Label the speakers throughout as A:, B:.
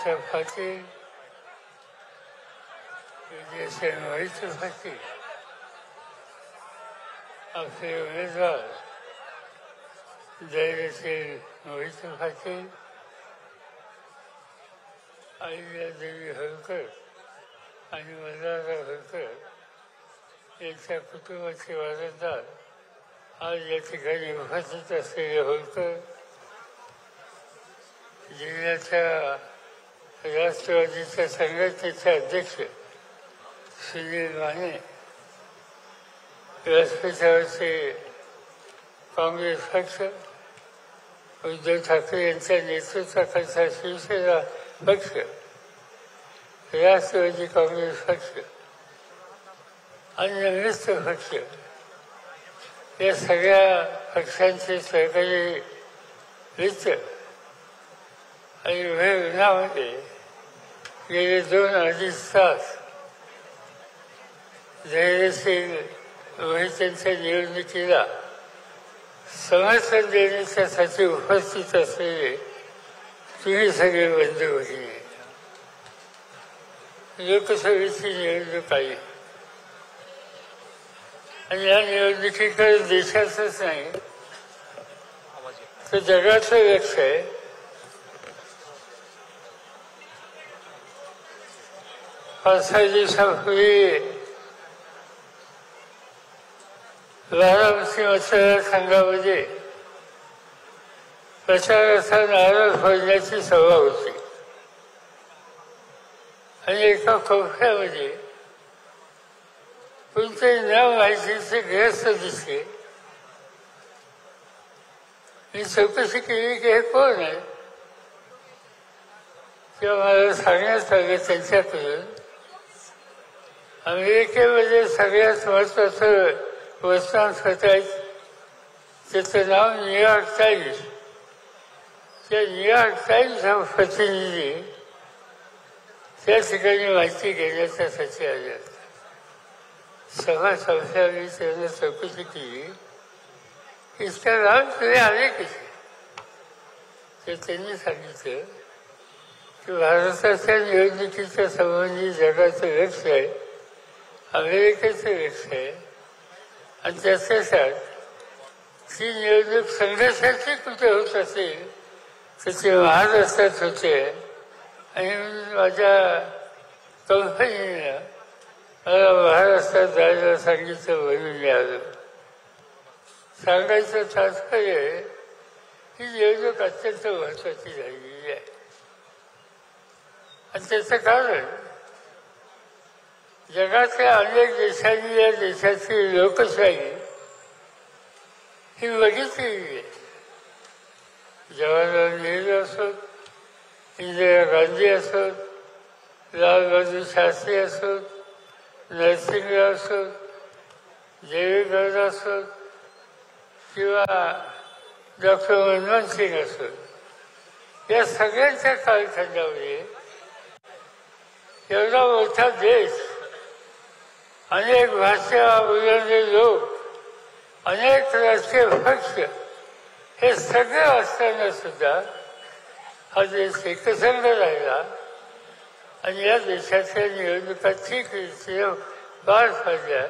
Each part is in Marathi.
A: Chapati, Vijay Chapati, after Rizal, there is a Chapati, Ayya Devi Holkar, आणि वजारा होकर याच्या कुटुंबाचे वारसदार आज या ठिकाणी उपस्थित असलेले होळकर जिल्ह्याच्या राष्ट्रवादीच्या संघटनेचे अध्यक्ष सुनील माने, व्यासपीठावरचे काँग्रेस पक्ष, उद्धव ठाकरे यांच्या नेतृत्वाखालचा शिवसेना पक्ष, राष्ट्रवादी काँग्रेस पक्ष आणि मित्र पक्ष या सगळ्या पक्षांचे सहकारी मित्र आणि उन्हामध्ये गेले 2-2.5 तास धैर्यशील मोहित्यांच्या निवडणुकीला समर्थन देण्यासाठी उपस्थित असलेले तुम्ही सगळे बंधू भगिनी, लोकसभेची निवडणूक आली आणि या निवडणुकीकडे देशाचंच नाही तर जगाचं लक्ष आहे. पाच 6 दिवसापूर्वी बारामती मतदारसंघामध्ये प्रचाराचा नारळ फोडण्याची सभा होती आणि एका कोपऱ्यामध्ये कोणते न माहितीचे ग्रस्त दिसले. मी चौकशी केली की हे कोण आहे, तेव्हा मला सांगण्यात आलं त्यांच्याकडून अमेरिकेमध्ये सगळ्यात महत्त्वाचं वर्तमानपत्र आहे, त्याचं नाव न्यूयॉर्क टाइम्स. त्या न्यूयॉर्क टाइम्सचा प्रतिनिधी त्या ठिकाणी माहिती घेण्यासाठी आले. सभा संस्थांनी त्यांना चौकशी केली, इतक्या लांब तुम्ही आले कसे, तर त्यांनी सांगितलं की भारताच्या निवडणुकीच्या संबंधी जगाचं लक्ष आहे, अमेरिकेचं लक्ष आहे आणि त्याच्यात ती निवडणूक संघर्षाची कुठे होत असेल तर ते महाराष्ट्रात होते आणि माझ्या कंपनीनं मला महाराष्ट्रात जायला सांगितलं म्हणून मिळालं. सांगायचं तात्पर्य ही निवडणूक अत्यंत महत्त्वाची झालेली आहे आणि त्याचं कारण जगातल्या अनेक देशांनी या देशाची लोकशाही ही बघितलेली आहे. जवाहरलाल नेहरू असोत, इंदिरा गांधी असोत, लाल बहादूर शास्त्री असोत, नरसिंहराव असोत, देवेगौडा असोत किंवा डॉक्टर मनमोहन सिंग असोत, या सगळ्यांच्या कालखंडामध्ये एवढा मोठा देश, अनेक भाषा बोलणारे लोक, अनेक राजकीय पक्ष, हे सगळं असताना सुद्धा हा देश एकसंघ राहिला आणि या देशाच्या निवडणुका ठीक रीतीने पार पडल्या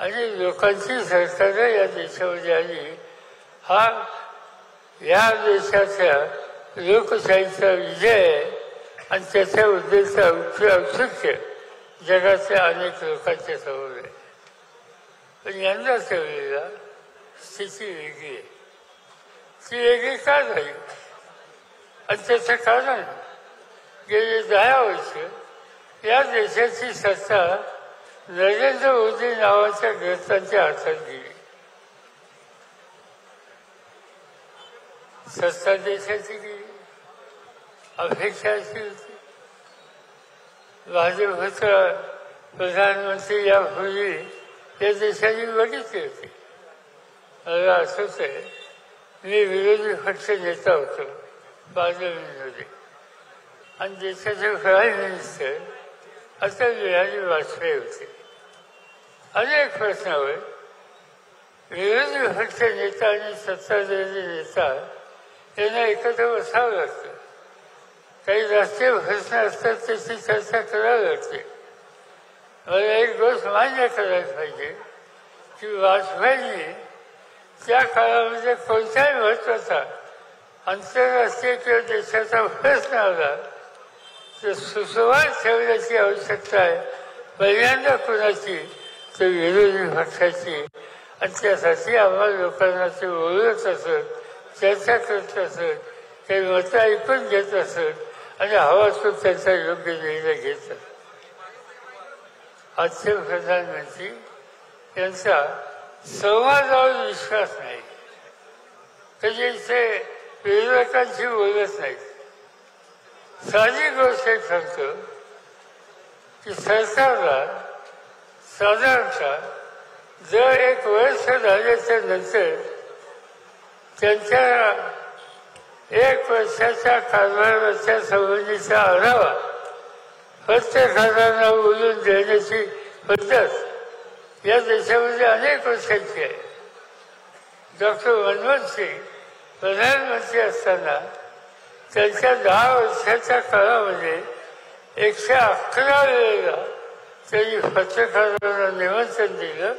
A: आणि लोकांची सरकारं या देशामध्ये आली. हा या देशाच्या लोकशाहीचा विजय आहे आणि त्याच्या उद्देशाचं औत्सुक्य जगातल्या अनेक लोकांच्या समोर आहे. पण यंदाच्या वेळेला स्थिती वेगळी आहे. ती वेगळी का झाली आणि त्याचं कारण गेली 10 वर्ष या देशाची सत्ता नरेंद्र मोदी नावाच्या ग्रस्तांच्या हातात गेली. सत्ता देशाची गेली, अपेक्षा अशी होती. भाजपचा प्रधानमंत्री यापूर्वी या देशाची बघितली होती. मला असंच आहे, मी विरोधी पक्ष नेता होतो पार्लमेंटमध्ये आणि देशाचे प्राईम मिनिस्टर अटल बिहारी वाजपेयी होते. अनेक प्रश्नावर विरोधी पक्ष नेता आणि सत्ताधारी नेता यांना एकत्र बसावं लागतं. काही रस्ते प्रश्न असतात त्याची चर्चा करावी लागते. मला एक गोष्ट मान्य करायला पाहिजे की वाजपेयींनी त्या काळामध्ये कोणत्याही महत्वाचा आंतरराष्ट्रीय किंवा देशाचा प्रश्न आला तर सुसंवाद ठेवण्याची आवश्यकता आहे. पहिल्यांदा कोणाची तर विरोधी पक्षाची. आणि त्यासाठी आम्हाला लोकांना ते बोलत असत, चर्चा करत असत, काही मतं ऐकून घेत असत आणि हवा तो त्यांचा योग्य निर्णय घेत असत. आजचे प्रधानमंत्री यांचा संवादावर विश्वास नाही. कधी ते विरोधकांशी बोलत नाहीत. साधी गोष्ट एक सांगतो की सरकारला साधारणतः जर एक वर्ष झाल्याच्या नंतर त्यांच्या एक वर्षाच्या कारभाराच्या संबंधीचा आढावा प्रत्येकाला बोलून देण्याची पद्धत या देशामध्ये अनेक वर्षांची आहे. डॉक्टर मनमोहन सिंग प्रधानमंत्री असताना त्यांच्या 10 वर्षाच्या काळामध्ये 111 वेळेला त्यांनी पत्रकारांना निमंत्रण दिलं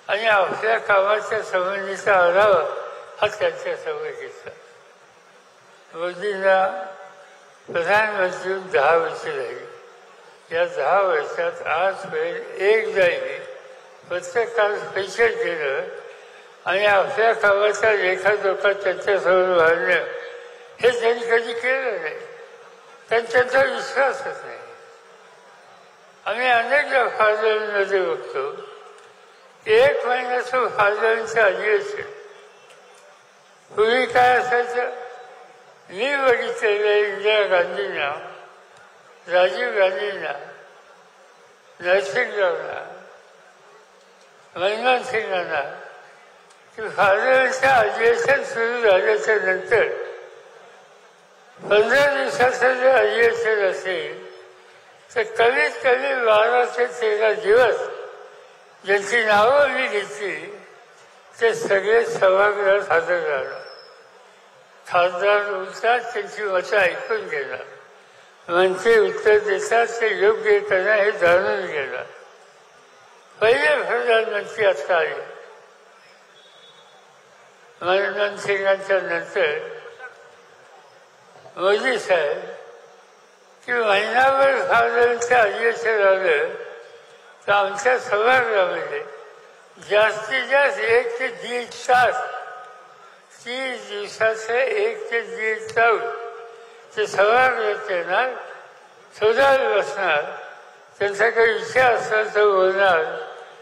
A: आणि आपल्या कामाच्या संबंधीचा आढावा हा त्यांच्यासमोर घेतला. मोदींना प्रधानमंत्री 10 वर्ष झाली. या 10 वर्षात आजपर्यंत एकदाही पत्रकार परिषद केलं आणि आपल्या कामाचा लेखाजोखा त्यांच्यासमोर मांडणं हे त्यांनी कधी केलं नाही. त्यांचा विश्वासच नाही. आम्ही अनेकदा फार्लमेंटमध्ये बघतो की 1 महिन्याचं फार्लमेंटचं अधिवेशन. पूर्वी काय असायचं, मी बघितलेलं इंदिरा गांधींना, राजीव गांधींना, नरसिंहरावना, मनमोहन सिंगांना की फार्लमेंटचं अधिवेशन सुरू झाल्याच्या नंतर 15 दिवसाचं जर अधिवेशन असेल तर कमीत कमी 12 ते 13 दिवस ज्यांची नावं मी घेतली ते सगळे सभागृहात हजर राहणार. खासदार बोलतात, त्यांची मतं ऐकून घेणार, मंत्री उत्तर देतात, ते योग्य करणार हे जाणून घेणार. पहिले प्रधानमंत्री आता आले. मनमोहन सिंगांच्या नंतर मोदी साहेब की महिनाभर फार्लमेंटचं अधिवेशन आलं तर आमच्या सभागृहामध्ये जास्तीत जास्त 1 ते 1.5 तास 30 दिवसाचे 1 ते 1.5 तास ते सभागृहात येणार, शोधात बसणार, त्यांचा काही विषय असला तर बोलणार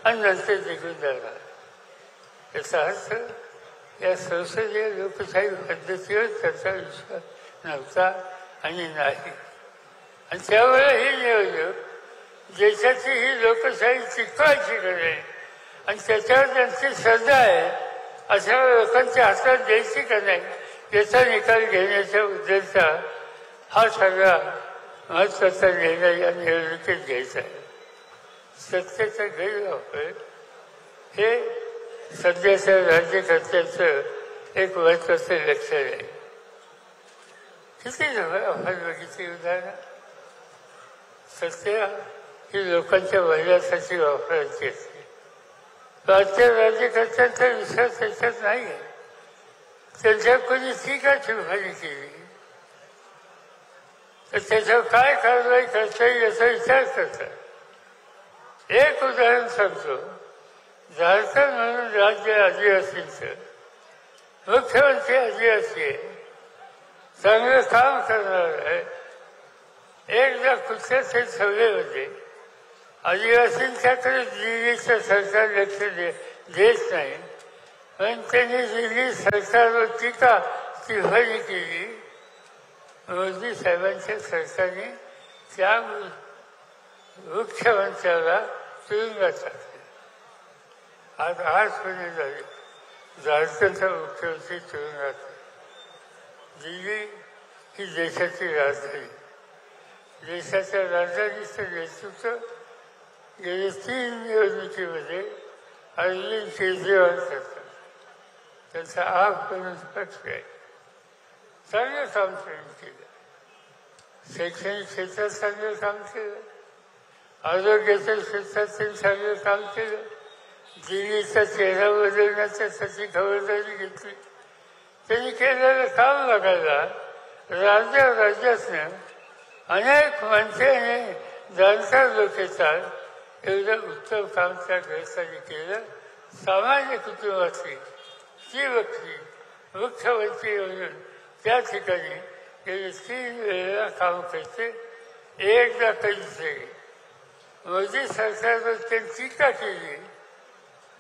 A: आणि नंतर निघून जाणार. याचा अर्थ या संसदीय लोकशाही पद्धतीवर त्याचा विश्वास नव्हता आणि नाही. आणि त्यामुळे हे नियोजक देशाची ही लोकशाही टिकवायची गरज आणि त्याच्यावर त्यांची श्रद्धा आहे अशा लोकांच्या हातात द्यायची का नाही याचा निकाल घेण्याच्या उद्देशाचा हा सगळा महत्वाचा निर्णय या निवडणुकीत घ्यायचा आहे. सत्तेचा गैरवापर हे सध्याच्या राज्यकर्त्यांचं एक महत्वाचं लक्षण आहे. किती आपण बघितली उदाहरणं. सत्ता ही लोकांच्या भल्यासाठी वापरायची असते. आजच्या राज्यकर्त्यांचा विश्वास त्याच्यात नाही आहे. त्यांच्या कोणी टीका टिप्पणी केली तर त्याच्यावर काय कारवाई करता येईल याचा विचार करतात. एक उदाहरण सांगतो. झारखंड म्हणून राज्य आदिवासींचं मुख्यमंत्री आदिवासी आहे, चांगलं काम करणार आहे. एकदा कुठल्या ते सभेमध्ये आदिवासींच्याकडे दिल्लीचं सरकार लक्ष देत नाही पण त्यांनी दिल्ली सरकारवर टीका टिप्पणी केली. मोदी साहेबांच्या सरकारने त्या मुख्यमंत्र्याला तुरुंगात टाकले. आज 8 महिने झाले झारखंडचा मुख्यमंत्री तुरुंगात. दिल्ली ही देशाची राजधानी. देशाच्या राजधानीचं नेतृत्व गेल्या 3 निवडणुकीमध्ये अरविंद केजरीवाल करतात. त्यांचा आप म्हणून पक्ष आहे. चांगलं काम त्यांनी केलं. शैक्षणिक क्षेत्रात चांगलं काम केलं, आरोग्याच्या क्षेत्रात त्यांनी चांगलं काम केलं, दिल्लीचा चेहरा बदलण्यासाठी खबरदारी घेतली. त्यांनी केलेलं काम बघायला राज्यातनं अनेक मंत्री आणि जाणकार लोक येतात. एवढं उत्तम काम त्या ग्रस्तांनी केलं. सामान्य कुटुंबातली ती व्यक्ती मुख्यमंत्री म्हणून त्या ठिकाणी गेले 3 वेळेला काम करते. एकदा कधीतरी मोदी सरकारवर त्यांनी टीका केली.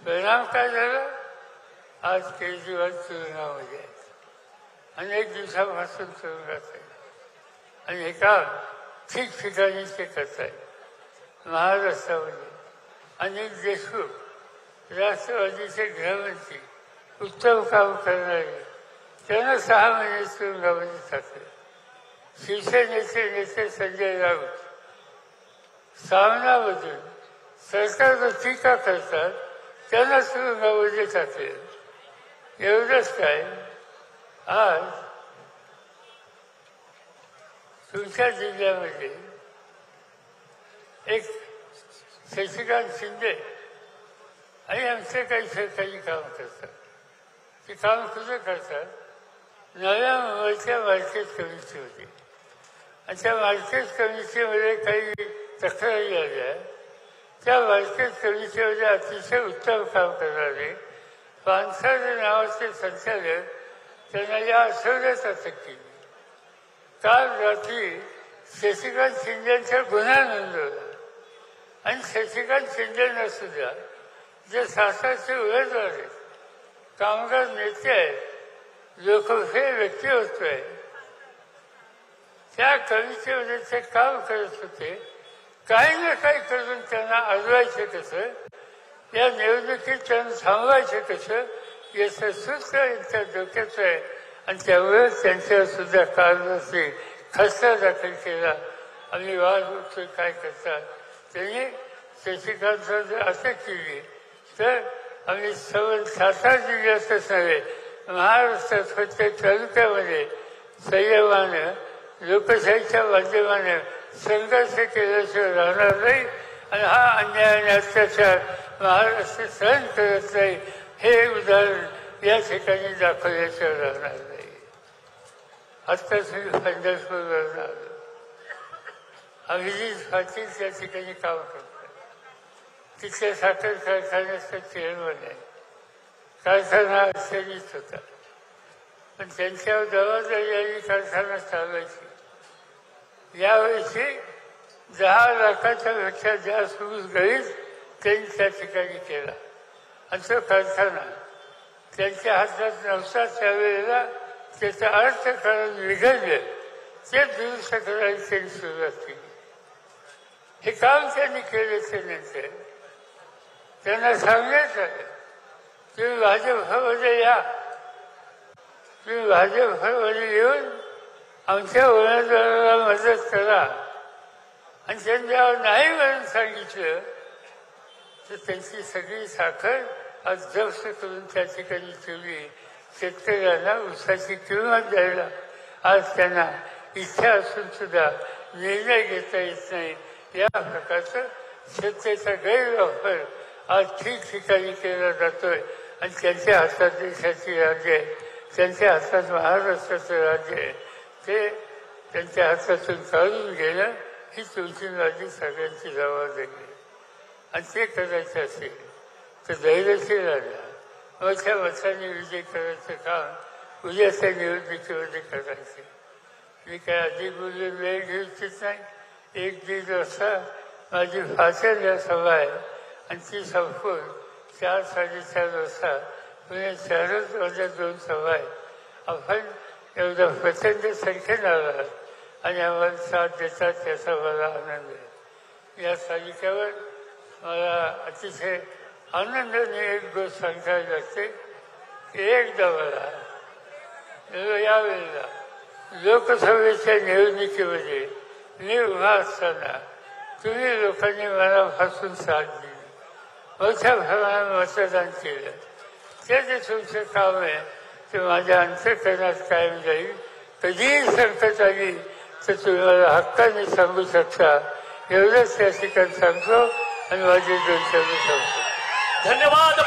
A: परिणाम काय झाला? आज केजरीवाल तुरुंगामध्ये आहेत, अनेक दिवसापासून तुरुंगात आहे आणि हे काम ठिकठिकाणी ते करत आहेत. महाराष्ट्रामध्ये अनिल देशमुख राष्ट्रवादीचे गृहमंत्री उत्तम काम करणारे, त्यांना 6 महिने तुरुंगामध्ये टाकले. शिवसेनेचे नेते संजय राऊत सामनामधून सरकारवर टीका करतात, त्यांना तुरुंगामध्ये टाकले. एवढंच काय, आज तुमच्या जिल्ह्यामध्ये एक शशिकांत शिंदे आणि आमचे काही सरकारी काम करतात. ते काम कुठे करतात? नव्या मुंबईच्या मार्केट कमिटीमध्ये. आणि त्या मार्केट कमिटीमध्ये काही तक्रारी आल्या. त्या मार्केट कमिटीमध्ये अतिशय उत्तम काम करणारे पानसरे नावाचे संचालक त्यांना या आठवड्यात अटक केली. काल रात्री शशिकांत शिंदेचा गुन्हा नोंदवला आणि शशिकांत शिंदेना सुद्धा जे शासनाचे उमेदवार आहेत, कामगार नेते आहेत, लोकप्रिय व्यक्तिमत्व आहे, त्या कमिटीमध्ये ते काम करत होते. काही ना काही करून त्यांना अडवायचं कसं, या निवडणुकीत त्यांना थांबवायचं कसं, याचं सूत्र यांच्या डोक्यात आहे. आणि त्यामुळे त्यांच्यावर सुद्धा कारवाईची खसरा दाखल केला. आम्ही वाद बघतोय काय करतात. त्यांनी शशिकांतला जर अटक केली तर आम्ही 7 जिल्ह्यातच नव्हे, महाराष्ट्रात प्रत्येक तालुक्यामध्ये संयमानं लोकशाहीच्या माध्यमाने संघर्ष केल्याशिवाय राहणार नाही. आणि हा अन्याय आणि अत्याचार महाराष्ट्र सहन करत नाही, हे उदाहरण या ठिकाणी दाखवल्याशिवाय राहणार नाही. आत्ताच मी पंढरपूरवरून आलो. अभिजित पाटील त्या ठिकाणी काम करतात. तिथल्या साखर कारखान्याचा चेअरमन आहे. कारखाना अडचणीत होता, पण त्यांच्यावर जबाबदारी आली कारखाना चालवायची. यावेळी 10 लाखाच्या पेक्षा जास्त ऊस गळीत त्यांनी त्या ठिकाणी केला. आणि तो कारखाना त्यांच्या हातात नव्हता. त्यावेळेला त्याचा अर्थकारण बिघडलं, ते दुरुस्त करायला त्यांनी सुरुवात केली. हे काम त्यांनी केल्याच्यानंतर त्यांना सांगण्यात आलं, तुम्ही भाजपमध्ये या, तुम्ही भाजपमध्ये येऊन आमच्या उमेदवाराला मदत करा. आणि त्यांच्यावर नाही म्हणून सांगितलं तर त्यांची सगळी साखर आज जप्त करून त्या ठिकाणी ठेवली. शेतकऱ्यांना ऊसाची किंमत द्यायला आज त्यांना इच्छा असून सुद्धा निर्णय घेता येत नाही. या प्रकारचं सत्तेचा गैरवापर आज ठिकठिकाणी केला जातोय. आणि त्यांच्या हातात देशाची राज्य आहे, त्यांच्या हातात महाराष्ट्राचं राज्य आहे. ते त्यांच्या हातातून काढून घेणं ही तुमची माझी सगळ्यांची जबाबदारी आहे. आणि ते करायचं असेल तर धैर्यशील राहा. मोठ्या मताने विजय करायचं काम उद्याच्या निवडणुकीमध्ये करायचे. मी काय अधिक बोलून वेळ घेऊ इच्छित नाही. 1-1.5 वाजता माझी फासल या सभा आहे आणि ती संपून 4-4:30 वाजता पुणे शहरात माझ्या 2 सभा आहेत. आपण एवढा प्रचंड संख्येने आलात आणि आम्हाला साथ देतात याचा मला आनंद आहे. या तालिक्यावर मला अतिशय आनंदाने एक गोष्ट सांगायला लागते की एकदा मला यावेळेला लोकसभेच्या निवडणुकीमध्ये मी उभा असताना तुम्ही लोकांनी मनापासून साथ दिली, मोठ्या प्रमाणात मतदान केलं. ते जे तुमचं काम आहे ते माझ्या अंतःकरणात कायम जाईल. कधीही संकट आली तर तुम्ही मला हक्काने सांगू शकता. एवढंच या ठिकाणी सांगतो आणि माझे 2 शब्द सांगतो.
B: धन्यवाद.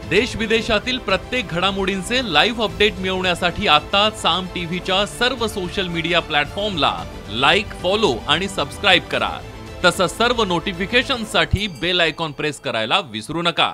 C: देश विदेशातील प्रत्येक घडामोडींचे लाईव्ह अपडेट मिळवण्यासाठी आता साम टीव्हीच्या सर्व सोशल मीडिया प्लॅटफॉर्मला लाईक, फॉलो आणि सबस्क्राईब करा. तसंच सर्व नोटिफिकेशनसाठी बेल आयकॉन प्रेस करायला विसरू नका.